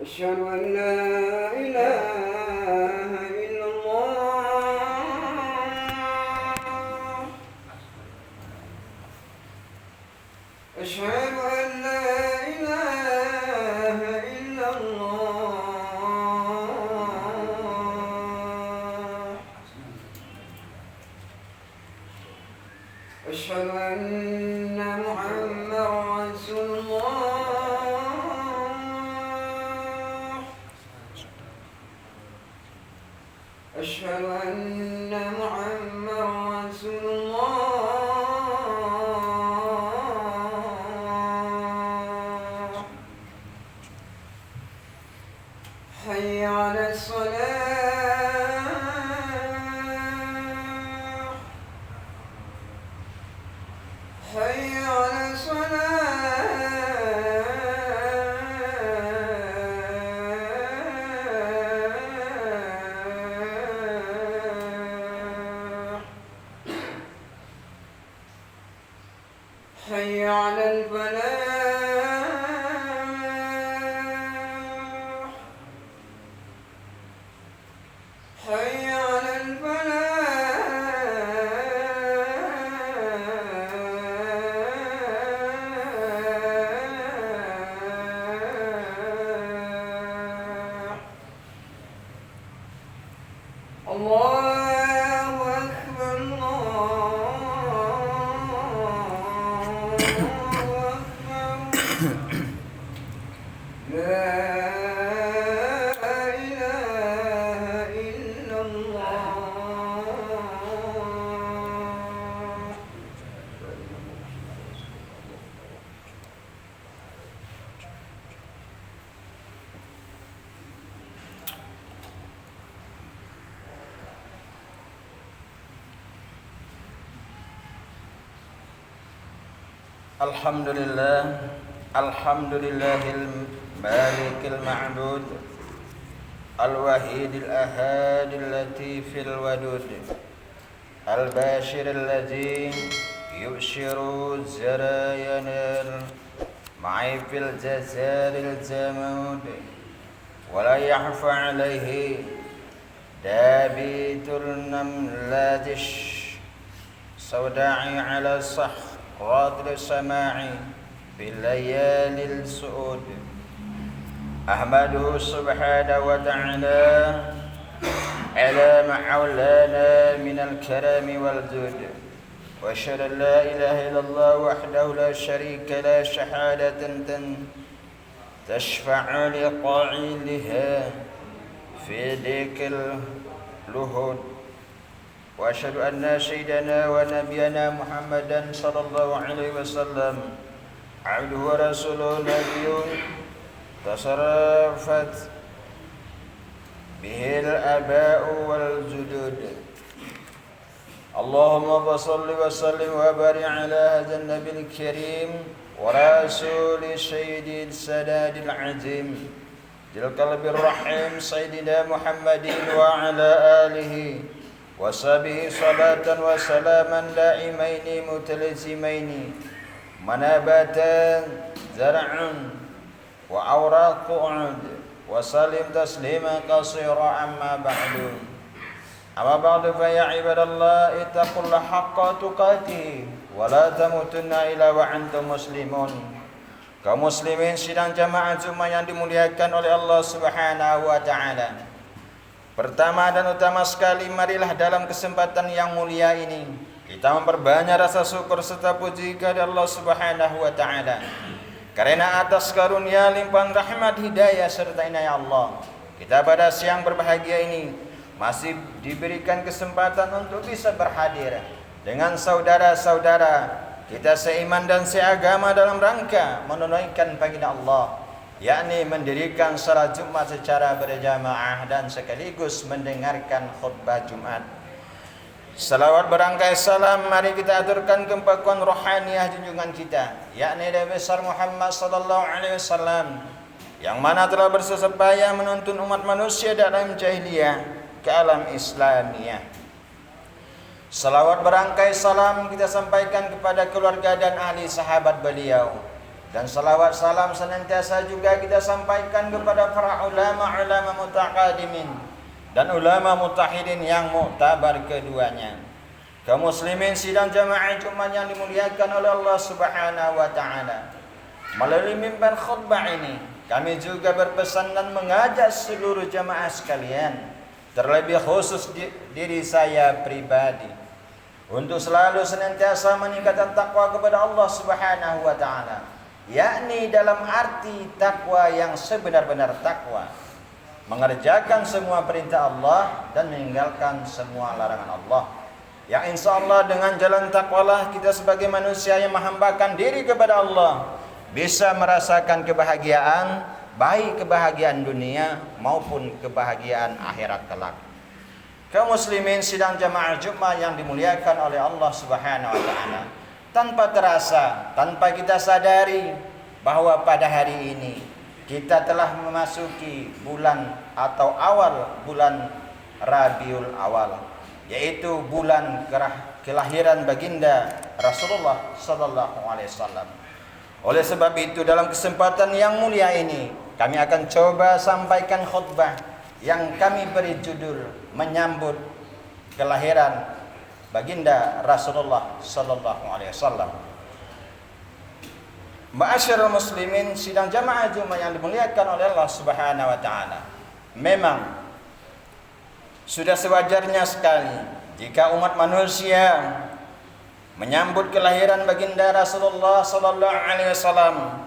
أشهد أن لا إله إلا الله. أشهد أن لا إله إلا الله. أشهد أن محمدا رسول الله. أشهد أن محمدا رسول الله. حي على الصلاة. حي على الصلاة. حي على الفلاح. حي على الفلاح. الله أكبر الله أكبر. لا إله إلا الله. Alhamdulillahil malikil ma'bud al-wahidil ahadil latifil wadud al-bashiril ladzi yubshiru zarayanil ma'ifil jazaril zamud wa la yahfa alaihi dabitul namlatish sawda'i ala رادل السماع في الليالي السعود أحمده سبحانه وتعالى على ما حولانا من الكرم والجود وأشهد أن لا إله إلا الله وحده لا شريك له شهادة تشفع لقائلها في ذيك اللهود وأشهد أن سيدنا ونبينا محمدا صلى الله عليه وسلم عبده ورسوله نبي تصرفت به الآباء والجدود اللهم صل وسلم وبارك على هذا النبي الكريم ورسول سيد السادات العظيم ذي القلب الرحيم سيدنا محمد وعلى آله وصحبه صلاة وسلاما دائمين متلزمين منابتا زرعا وأوراق عود وسلم تسليما قصيرا أما بعد فيا عباد الله اتقوا الله حق تقاته ولا تموتن إلا وأنتم مسلمون. Kaum muslimin sidang jamaah Jumat yang dimuliakan oleh Allah Subhanahu wa taala. Pertama dan utama sekali, marilah dalam kesempatan yang mulia ini kita memperbanyak rasa syukur serta puji kepada Allah Subhanahu wa taala. Karena atas karunia limpahan rahmat, hidayah serta inayah Allah, kita pada siang berbahagia ini masih diberikan kesempatan untuk bisa berhadir dengan saudara-saudara kita seiman dan seagama dalam rangka menunaikan panggilan Allah, yakni mendirikan salat Jumat secara berjamaah dan sekaligus mendengarkan khutbah Jumat. Salawat berangkai salam mari kita aturkan ke pakuan rohaniah junjungan kita, yakni Nabi besar Muhammad sallallahu alaihi wasallam, yang mana telah bersusah payah menuntun umat manusia dalam jahiliyah ke alam Islamiyah. Salawat berangkai salam kita sampaikan kepada keluarga dan ahli sahabat beliau, Dan salawat salam senantiasa juga kita sampaikan kepada para ulama-ulama mutaqaddimin dan ulama mutahhidin yang muktabar keduanya. Kaum muslimin sidang jamaah Jumat yang dimuliakan oleh Allah Subhanahu wa taala. Melalui mimbar khutbah ini, kami juga berpesan dan mengajak seluruh jamaah sekalian, terlebih khusus diri saya pribadi, untuk selalu senantiasa meningkatkan takwa kepada Allah Subhanahu wa taala, yakni dalam arti takwa yang sebenar-benar takwa, mengerjakan semua perintah Allah dan meninggalkan semua larangan Allah. Yang insya Allah dengan jalan takwalah kita sebagai manusia yang menghambakan diri kepada Allah bisa merasakan kebahagiaan, baik kebahagiaan dunia maupun kebahagiaan akhirat kelak. Kaum muslimin sidang jamaah Jumat yang dimuliakan oleh Allah Subhanahu wa taala, tanpa terasa, tanpa kita sadari bahwa pada hari ini kita telah memasuki bulan atau awal bulan Rabiul Awal, yaitu bulan kelahiran baginda Rasulullah sallallahu alaihi wasallam. Oleh sebab itu dalam kesempatan yang mulia ini kami akan coba sampaikan khutbah yang kami beri judul menyambut kelahiran baginda Rasulullah sallallahu alaihi wasallam. Ma'asyiral muslimin sidang jamaah Jumat yang dimuliakan oleh Allah Subhanahu wa taala. Memang sudah sewajarnya sekali jika umat manusia menyambut kelahiran baginda Rasulullah sallallahu alaihi wasallam.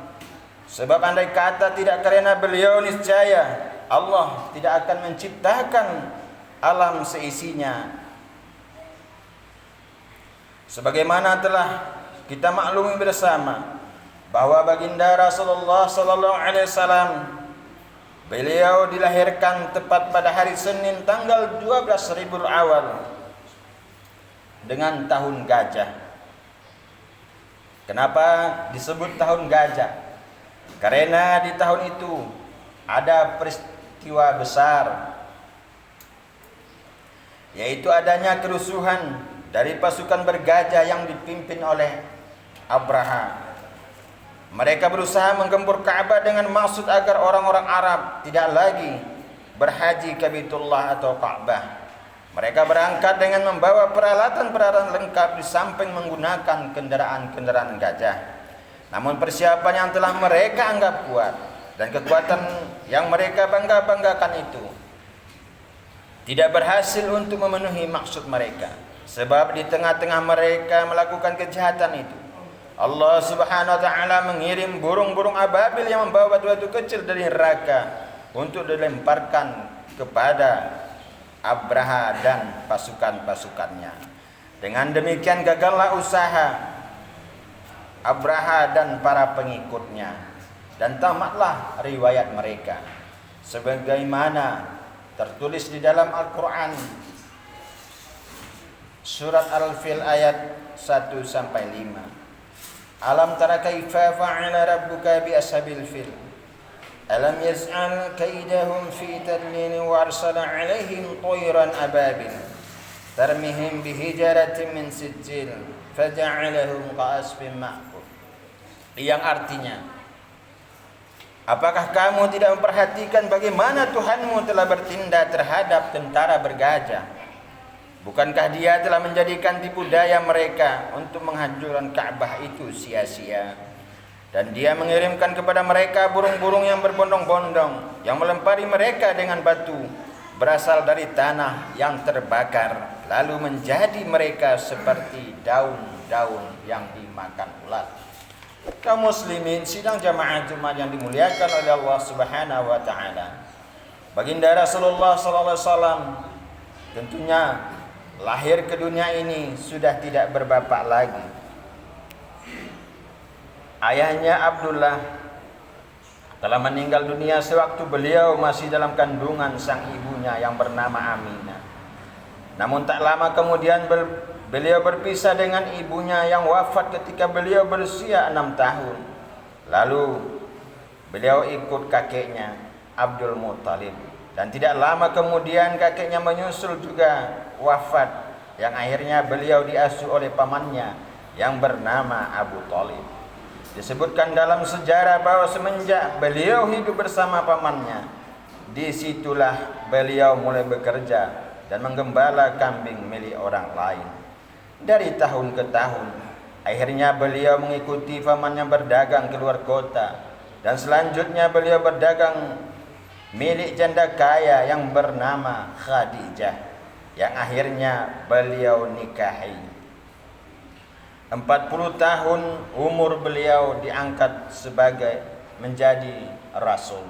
Sebab andai kata tidak karena beliau, niscaya Allah tidak akan menciptakan alam seisinya. Sebagaimana telah kita maklumi bersama bahwa baginda Rasulullah sallallahu alaihi wasallam beliau dilahirkan tepat pada hari Senin tanggal 12 Rabiul Awal dengan tahun gajah. Kenapa disebut tahun gajah? Karena di tahun itu ada peristiwa besar, yaitu adanya kerusuhan dari pasukan bergajah yang dipimpin oleh Abraha. Mereka berusaha menggempur Ka'bah dengan maksud agar orang-orang Arab tidak lagi berhaji ke Baitullah atau Ka'bah. Mereka berangkat dengan membawa peralatan-peralatan lengkap di samping menggunakan kendaraan-kendaraan gajah. Namun persiapan yang telah mereka anggap kuat dan kekuatan yang mereka bangga-banggakan itu tidak berhasil untuk memenuhi maksud mereka. Sebab di tengah-tengah mereka melakukan kejahatan itu, Allah Subhanahu wa taala mengirim burung-burung ababil yang membawa batu-batu kecil dari neraka untuk dilemparkan kepada Abraha dan pasukan-pasukannya. Dengan demikian gagallah usaha Abraha dan para pengikutnya dan tamatlah riwayat mereka sebagaimana tertulis di dalam Al-Qur'an surat Al-Fil ayat 1 sampai 5. Alam tara kaifa fa'ala rabbuka bi ashabil fil alam yaz'al kaidahum fi tadlil wa arsala 'alaihim tayran ababil tarmihim bihijaratin min sijil faja'alahum ka'asfin ma'kul. Yang artinya, apakah kamu tidak memperhatikan bagaimana Tuhanmu telah bertindak terhadap tentara bergajah? Bukankah Dia telah menjadikan tipu daya mereka untuk menghancurkan Ka'bah itu sia-sia? Dan Dia mengirimkan kepada mereka burung-burung yang berbondong-bondong yang melempari mereka dengan batu berasal dari tanah yang terbakar, lalu menjadi mereka seperti daun-daun yang dimakan ulat. Kaum muslimin sidang jamaah Jumat yang dimuliakan oleh Allah Subhanahu wa taala, baginda Rasulullah sallallahu alaihi wasallam tentunya lahir ke dunia ini sudah tidak berbapak lagi. Ayahnya Abdullah telah meninggal dunia sewaktu beliau masih dalam kandungan sang ibunya yang bernama Aminah. Namun tak lama kemudian beliau berpisah dengan ibunya yang wafat ketika beliau berusia 6 tahun. Lalu beliau ikut kakeknya Abdul Muttalib. Dan tidak lama kemudian kakeknya menyusul juga wafat, yang akhirnya beliau diasuh oleh pamannya yang bernama Abu Thalib. Disebutkan dalam sejarah bahwa semenjak beliau hidup bersama pamannya, disitulah beliau mulai bekerja dan menggembala kambing milik orang lain. Dari tahun ke tahun, akhirnya beliau mengikuti pamannya berdagang keluar kota, dan selanjutnya beliau berdagang milik janda kaya yang bernama Khadijah, yang akhirnya beliau nikahi. 40 tahun umur beliau diangkat sebagai menjadi rasul.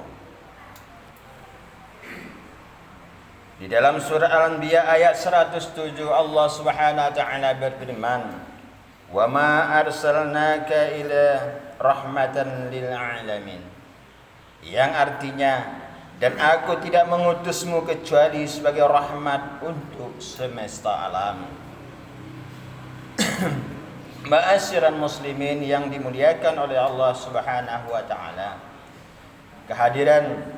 Di dalam surah Al-Anbiya ayat 107 Allah Subhanahu wa taala berfirman, "Wa ma arsalnaka ila rahmatan lil alamin." Yang artinya, dan aku tidak mengutusmu kecuali sebagai rahmat untuk semesta alam. Ma'asyiral muslimin yang dimuliakan oleh Allah Subhanahu wa taala, kehadiran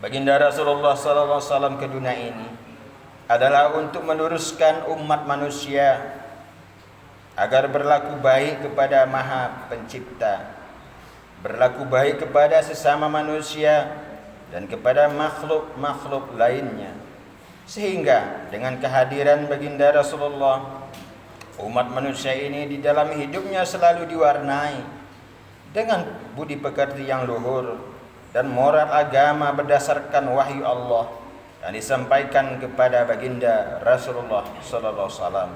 baginda Rasulullah sallallahu alaihi wasallam ke dunia ini adalah untuk meluruskan umat manusia agar berlaku baik kepada Maha Pencipta, berlaku baik kepada sesama manusia dan kepada makhluk-makhluk lainnya. Sehingga dengan kehadiran baginda Rasulullah, umat manusia ini di dalam hidupnya selalu diwarnai dengan budi pekerti yang luhur dan moral agama berdasarkan wahyu Allah yang disampaikan kepada baginda Rasulullah sallallahu alaihi wasallam.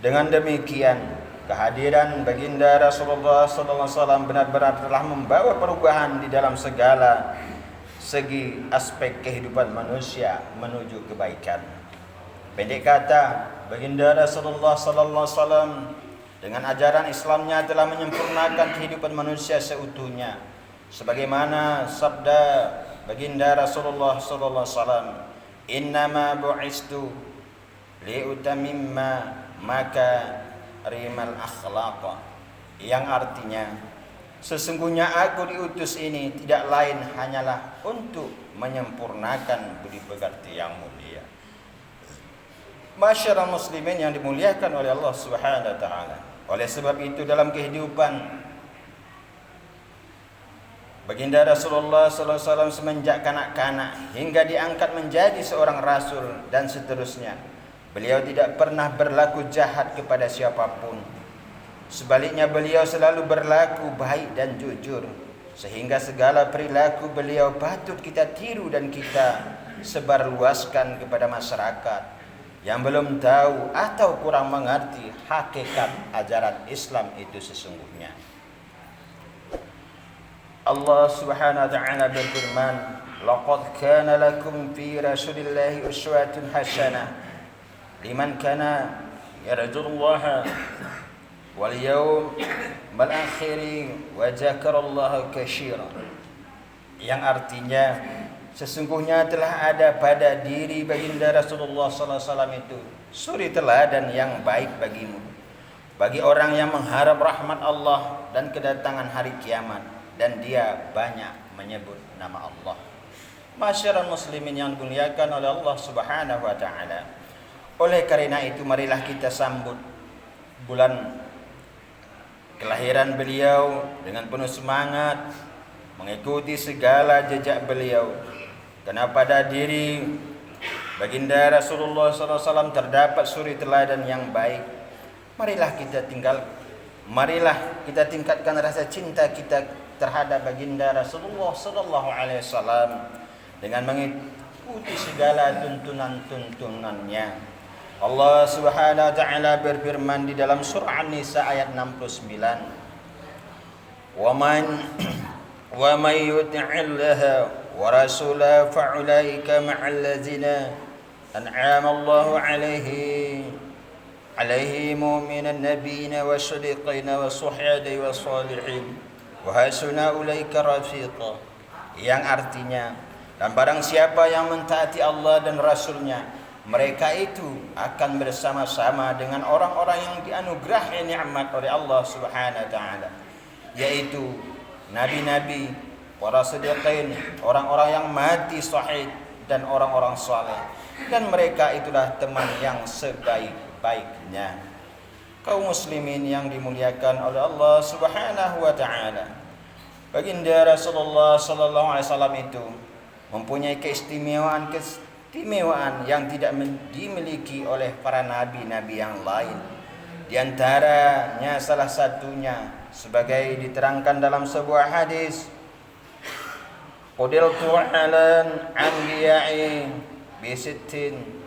Dengan demikian, kehadiran baginda Rasulullah sallallahu alaihi wasallam benar-benar telah membawa perubahan di dalam segala segi aspek kehidupan manusia menuju kebaikan. Pendek kata, baginda Rasulullah sallallahu alaihi wasallam dengan ajaran Islamnya telah menyempurnakan kehidupan manusia seutuhnya. Sebagaimana sabda baginda Rasulullah sallallahu alaihi wasallam, "Innama bu'istu liutamimma makarimal akhlaq." Yang artinya, sesungguhnya aku diutus ini tidak lain hanyalah untuk menyempurnakan budi pekerti yang mulia. Masyarakat muslimin yang dimuliakan oleh Allah Subhanahu wa taala. Oleh sebab itu dalam kehidupan baginda Rasulullah sallallahu alaihi wasallam semenjak kanak-kanak hingga diangkat menjadi seorang rasul dan seterusnya, beliau tidak pernah berlaku jahat kepada siapapun. Sebaliknya beliau selalu berlaku baik dan jujur, sehingga segala perilaku beliau patut kita tiru dan kita sebarluaskan kepada masyarakat yang belum tahu atau kurang mengerti hakikat ajaran Islam itu sesungguhnya. Allah Subhanahu wa taala berfirman, "Laqad kana lakum fi Rasulillahi uswatun hasanah liman kana yarjullaha wal yawmal akhir wa dzakarallaha katsiran." Yang artinya, sesungguhnya telah ada pada diri baginda Rasulullah SAW itu suri teladan yang baik bagimu, bagi orang yang mengharap rahmat Allah dan kedatangan hari kiamat, dan dia banyak menyebut nama Allah. Masyarakat muslimin yang dimuliakan oleh Allah Subhanahu wa taala. Oleh karena itu marilah kita sambut bulan kelahiran beliau dengan penuh semangat, mengikuti segala jejak beliau. Karena pada diri baginda Rasulullah SAW terdapat suri teladan yang baik. Marilah kita tingkatkan rasa cinta kita terhadap baginda Rasulullah SAW dengan mengikuti segala tuntunan-tuntunannya. Allah Subhanahu wa taala berfirman di dalam surah An-Nisa ayat 69, "Wa man yuti'illaha wa rasulahu fa'ulaika ma'al ladzina an'ama Allahu 'alaihim minan nabiyyin wash-shadiqin was-suhadai was-salihin wa hasuna ulaika rafiqa." Yang artinya, dan barang siapa yang mentaati Allah dan Rasulnya, mereka itu akan bersama-sama dengan orang-orang yang dianugerahi nikmat oleh Allah Subhanahu wa taala, yaitu nabi-nabi, para siddiqin, orang-orang yang mati syahid, dan orang-orang saleh. Dan mereka itulah teman yang sebaik-baiknya. kaum muslimin yang dimuliakan oleh Allah Subhanahu wa taala. Baginda Rasulullah sallallahu alaihi wasallam itu mempunyai keistimewaan yang tidak dimiliki oleh para nabi-nabi yang lain. Di antaranya salah satunya sebagai diterangkan dalam sebuah hadis, qudiltu 'alal anbiya'i bi sittin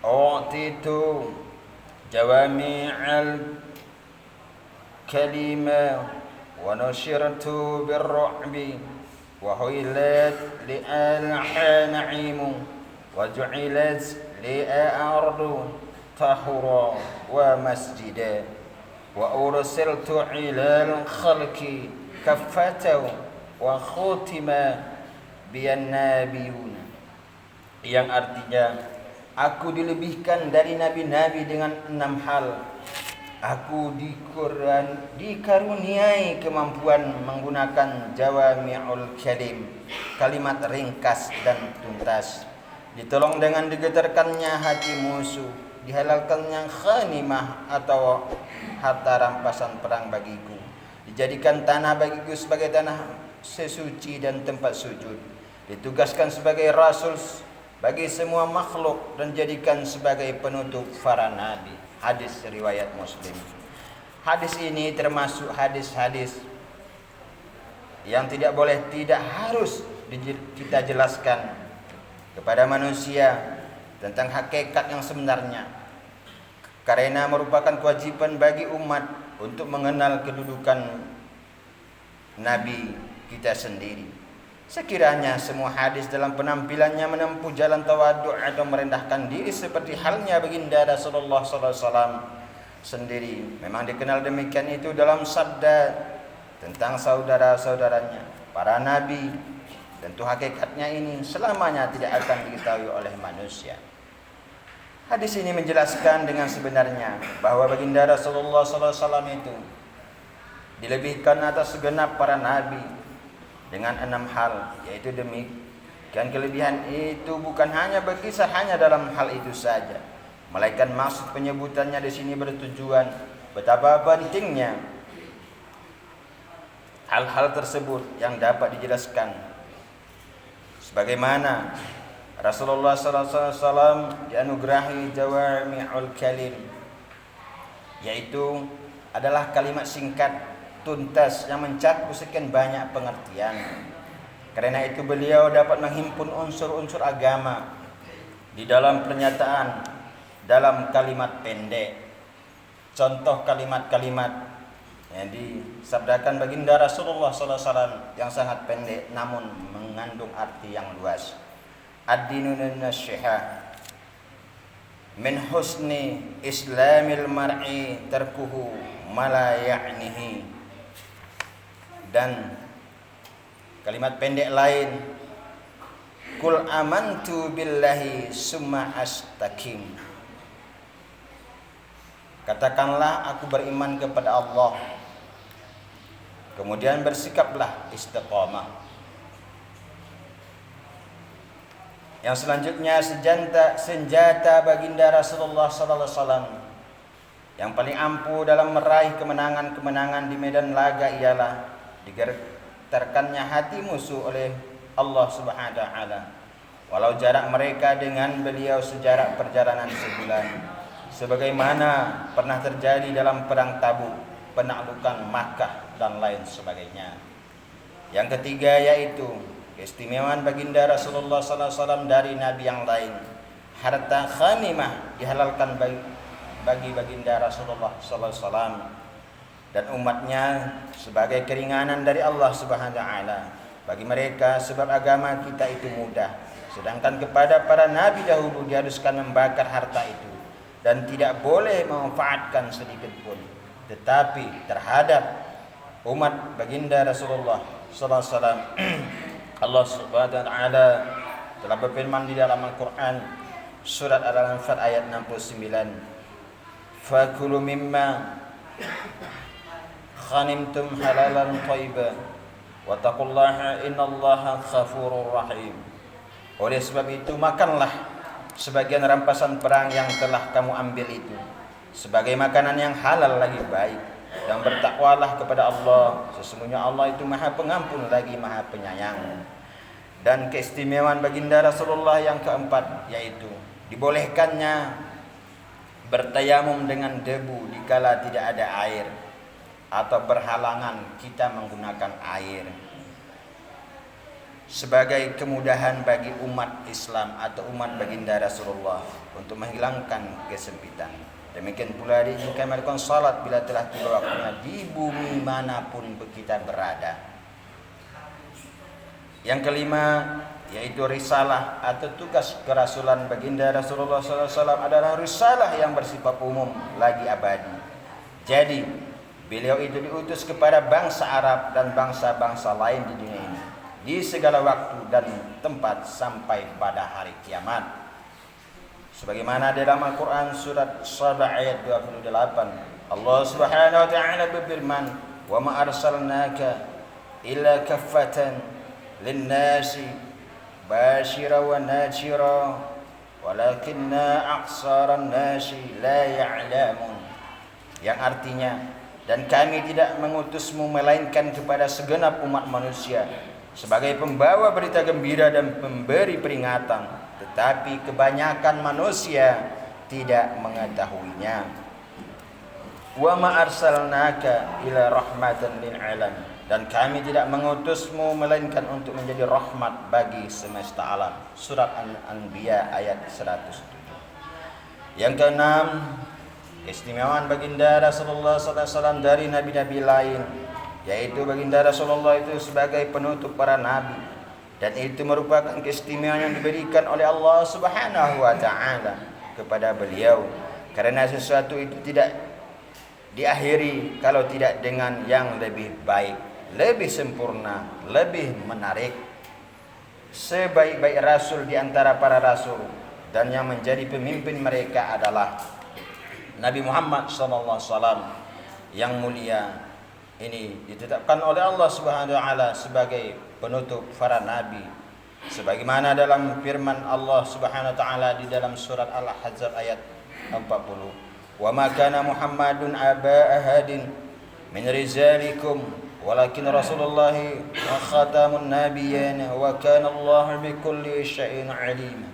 utitu jawami'al kalima wa nushirtu birru'bi wa huilat li'al na'imu wa ju'ilat li'ardu tahura wa masjida wa ursiltu ilal khalqi kaffatan wa khutima biyan nabiyun, yang artinya aku dilebihkan dari nabi-nabi dengan 6 hal. Aku dikaruniai kemampuan menggunakan jawami'ul kalim, kalimat ringkas dan tuntas. Ditolong dengan digetarkannya hati musuh, dihalalkannya ghanimah atau harta rampasan perang bagiku, dijadikan tanah bagiku sebagai tanah sesuci dan tempat sujud, ditugaskan sebagai rasul bagi semua makhluk dan jadikan sebagai penutup para nabi. Hadis riwayat Muslim. Hadis ini termasuk hadis-hadis yang tidak harus kita jelaskan kepada manusia tentang hakikat yang sebenarnya, karena merupakan kewajiban bagi umat untuk mengenal kedudukan nabi kita sendiri. Sekiranya semua hadis dalam penampilannya menempuh jalan tawadhu' atau merendahkan diri seperti halnya baginda Rasulullah SAW sendiri, memang dikenal demikian itu dalam sabda tentang saudara-saudaranya para nabi, tentu hakikatnya ini selamanya tidak akan diketahui oleh manusia. Hadis ini menjelaskan dengan sebenarnya bahwa baginda Rasulullah SAW itu dilebihkan atas segenap para nabi dengan 6 hal, yaitu demikian kelebihan itu bukan hanya berkisar hanya dalam hal itu saja, melainkan maksud penyebutannya di sini bertujuan betapa pentingnya hal-hal tersebut yang dapat dijelaskan, sebagaimana Rasulullah SAW dianugerahi jawami'ul kalim, yaitu adalah kalimat singkat tuntas yang mencakup sekian banyak pengertian. Karena itu beliau dapat menghimpun unsur-unsur agama di dalam pernyataan dalam kalimat pendek. Contoh kalimat-kalimat yang disabdakan baginda Rasulullah SAW yang sangat pendek namun mengandung arti yang luas. Ad-dinu nasiha, min husni islamil mar'i tarkuhu ma la ya'nihi. Dan kalimat pendek lain, kul amantu billahi summa astaqim, katakanlah aku beriman kepada Allah, kemudian bersikaplah istiqamah. Yang selanjutnya senjata baginda Rasulullah SAW yang paling ampuh dalam meraih kemenangan-kemenangan di medan laga ialah digetarkannya hati musuh oleh Allah Subhanahu wa taala, walau jarak mereka dengan beliau sejarak perjalanan sebulan, sebagaimana pernah terjadi dalam perang Tabuk, penaklukan Makkah dan lain sebagainya. Yang ketiga yaitu keistimewaan baginda Rasulullah SAW dari nabi yang lain. Harta ghanimah dihalalkan bagi baginda Rasulullah SAW dan umatnya sebagai keringanan dari Allah Subhanahu wa taala bagi mereka, sebab agama kita itu mudah, sedangkan kepada para nabi dahulu diharuskan membakar harta itu dan tidak boleh memanfaatkan sedikit pun. Tetapi terhadap umat baginda Rasulullah sallallahu alaihi wasallam Allah Subhanahu wa taala telah berfirman di dalam Al-Qur'an surat Al-Anfal ayat 69, fakulu mimma ghanimtum halalan thayyiban wattaqullaha innallaha ghafurur rahim. Oleh sebab itu makanlah sebagian rampasan perang yang telah kamu ambil itu, sebagai makanan yang halal lagi baik, dan bertakwalah kepada Allah, sesungguhnya Allah itu Maha Pengampun lagi Maha Penyayang. Dan keistimewaan baginda Rasulullah yang keempat, yaitu dibolehkannya bertayamum dengan debu dikala tidak ada air atau berhalangan kita menggunakan air, sebagai kemudahan bagi umat Islam atau umat baginda Rasulullah untuk menghilangkan kesempitan. Demikian pula diizinkan melakukan salat bila telah tiba waktunya di bumi manapun kita berada. Yang kelima, yaitu risalah atau tugas kerasulan baginda Rasulullah SAW adalah risalah yang bersifat umum lagi abadi. Jadi beliau itu diutus kepada bangsa Arab dan bangsa-bangsa lain di dunia ini, di segala waktu dan tempat sampai pada hari kiamat. Sebagaimana dalam Al-Quran surat Saba ayat 28, Allah Subhanahu wa taala berfirman, "Wa ma arsalnaka illa kaffatan lin-nasi basyira wa nadhira walakinna aksaran nasi la ya'lamun." Yang artinya, dan kami tidak mengutusmu melainkan kepada segenap umat manusia sebagai pembawa berita gembira dan pemberi peringatan, tetapi kebanyakan manusia tidak mengetahuinya. Wa ma arsalnaka ila rahmatan lil alamin, dan kami tidak mengutusmu melainkan untuk menjadi rahmat bagi semesta alam. Surat Al-Anbiya ayat 107. Yang keenam, keistimewaan baginda Rasulullah SAW dari nabi-nabi lain, yaitu baginda Rasulullah itu sebagai penutup para nabi, dan itu merupakan keistimewaan yang diberikan oleh Allah Subhanahu wa taala kepada beliau, karena sesuatu itu tidak diakhiri kalau tidak dengan yang lebih baik, lebih sempurna, lebih menarik. Sebaik-baik rasul di antara para rasul dan yang menjadi pemimpin mereka adalah Nabi Muhammad SAW yang mulia. Ini ditetapkan oleh Allah Subhanahu wa taala sebagai penutup para nabi, sebagaimana dalam firman Allah Subhanahu wa taala di dalam surat Al-Ahzab ayat 40, "Wa ma kana Muhammadun aba ahadin min rizalikum walakin Rasulullah wa khatamun nabiyyin wa kana Allah bikulli syai'in alim."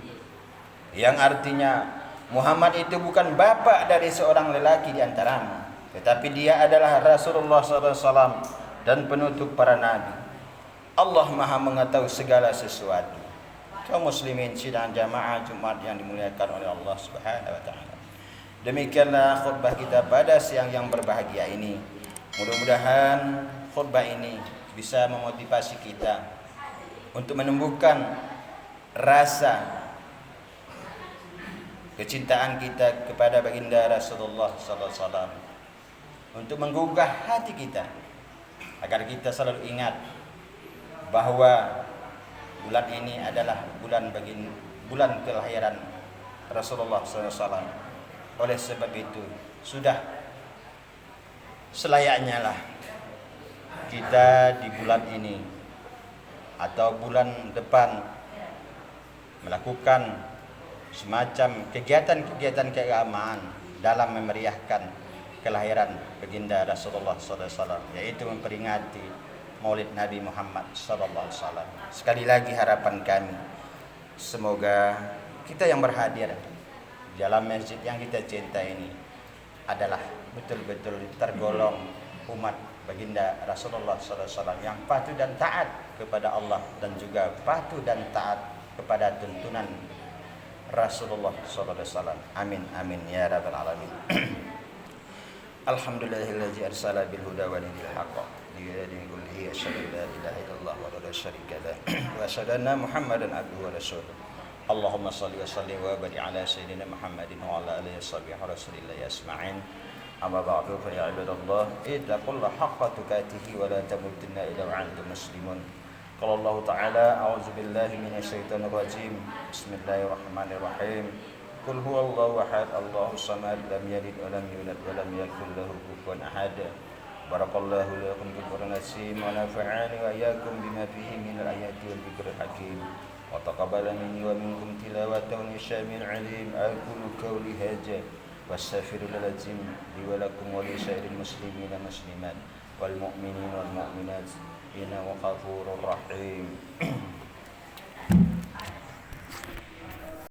Yang artinya, Muhammad itu bukan bapa dari seorang lelaki di antaramu, tetapi dia adalah Rasulullah SAW dan penutup para nabi. Allah Maha mengetahui segala sesuatu. Kaum muslimin sidang jamaah Jumat yang dimuliakan oleh Allah Subhanahu wa taala. Demikianlah khutbah kita pada siang yang berbahagia ini. Mudah-mudahan khutbah ini bisa memotivasi kita untuk menumbuhkan rasa kecintaan kita kepada baginda Rasulullah SAW, untuk menggugah hati kita agar kita selalu ingat bahwa bulan ini adalah bulan kelahiran Rasulullah SAW. Oleh sebab itu sudah selayaknya lah kita di bulan ini atau bulan depan melakukan semacam kegiatan-kegiatan keagamaan dalam memeriahkan kelahiran baginda Rasulullah SAW, yaitu memperingati Maulid Nabi Muhammad SAW. Sekali lagi harapan kami, semoga kita yang berhadir dalam masjid yang kita cinta ini adalah betul-betul tergolong umat baginda Rasulullah SAW yang patuh dan taat kepada Allah, dan juga patuh dan taat kepada tuntunan Rasulullah SAW. Amin amin ya rabbal alamin. Alhamdulillahilladzi arsala bil huda wa dinil haqq liyudhhirahu 'ala dinihi asyhadu an la ilaha illallah wa la syarika lah wa asyhadu anna Muhammadan abduhu wa rasuluh. Allahumma shalli wa sallim wa barik ala sayyidina Muhammadin wa ala alihi washabihi rasulillahi asma'in. Amma ba'du, fa ya ibadallah ittaqullaha haqqa tuqatih wa la tamutunna illa wa antum muslimun. Qala Allah Ta'ala, a'udzu billahi minasyaitonir rajim. Bismillahirrahmanirrahim. Qul huwallahu ahad, Allahus samad, lam yalid wa lam yulad wa lam yakul lahu kufuwan ahad. Barakallahu lakum fil Qur'anil azim wa nafa'ani wa iyyakum bima fihi minal ayati wal dzikril hakim. Wa taqabbala minni wa minkum tilawatan syami'an 'alim. Aqulu qawli hadza واستغفر العظيم لي ولكم ولسائر المسلمين والمسلمات والمؤمنين والمؤمنات إنه غفور رحيم.